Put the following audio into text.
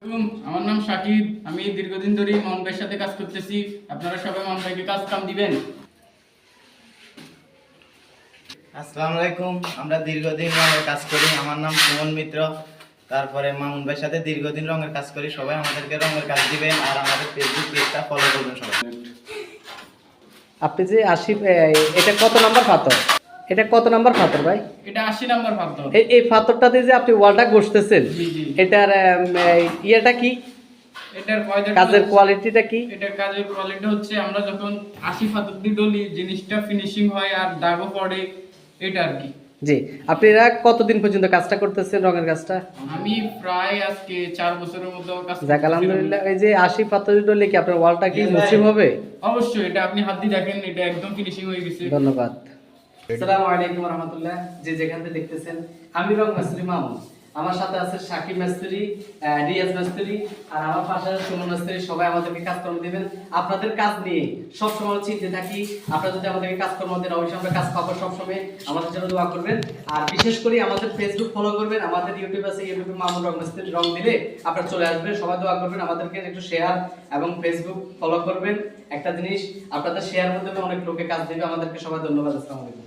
আলাইকুম, আমার নাম শাকিব। আমি দীর্ঘদিন ধরে মামুন ভাইয়ের সাথে কাজ করতেছি। আপনারা সবাই মামুন ভাইকে কাজ কাম দিবেন। আসসালামু আলাইকুম। আমরা দীর্ঘদিন রঙের কাজ করি। আমার নাম সুমন মিত্র। তারপরে মামুন ভাইয়ের সাথে দীর্ঘদিন রঙের কাজ করি। সবাই আমাদেরকে রঙের কাজ দিবেন আর আমাদের ফেসবুক পেজটা ফলো করবেন সবাই। আপনি যে এটা কত নাম্বার পাথর? এটা কত নাম্বার পাথর ভাই? এটা 80 নাম্বার পাথর। এই পাথরটাতে যে আপনি ওয়ালটা ঘষতেছেন, জি জি। এটার ইয়েটা কি? এটার কাজের কোয়ালিটিটা কি? এটার কাজের কোয়ালিটি হচ্ছে আমরা যখন 80 পাথর দিয়ে ডলি জিনিসটা ফিনিশিং হয় আর দাগও পড়ে, এটা আর কি। জি, আপনারা কতদিন পর্যন্ত কাজটা করতেছেন রঙের কাজটা? আমি প্রায় আজকে 4 বছরের মতো কাজ যাক আলহামদুলিল্লাহ। এই যে 80 পাথর ডলে কি আপনার ওয়ালটা কি মসৃণ হবে? অবশ্যই, এটা আপনি হাত দিয়ে দেখেন, এটা একদম ফিনিশিং হয়ে গেছে। ধন্যবাদ। আসসালামু আলাইকুম ওয়া রাহমাতুল্লাহ। যে যেখান থেকে দেখতেছেন, আমি রং মিস্ত্রি মামুন। আমার সাথে আছে শাকিব মিস্ত্রি, রিয়াজ মিস্ত্রি, আর আমার পাশে আছে সুমন মিস্ত্রি। সবাই আমাদেরকে কাজকর্ম দিবেন। আপনাদের কাজ নিয়ে সব সময় চিন্তে থাকি। আপনারা যদি আমাদেরকে কাজকর্ম দেন, অবশ্যই আমরা কাজ পাবো। সব সময় আমাদের জন্য দোয়া করবেন। আর বিশেষ করে আমাদের ফেসবুক ফলো করবেন। আমাদের ইউটিউব আছে, ইউটিউবে মামুন রং মিস্ত্রি রং দিলে আপনারা চলে আসবেন। সবাই দোয়া করবেন, আমাদেরকে একটু শেয়ার এবং ফেসবুক ফলো করবেন। একটা জিনিস, আপনাদের শেয়ার মাধ্যমে অনেক লোকে কাজ দিবে। আমাদেরকে সবাই ধন্যবাদ। আসসালামু আলাইকুম।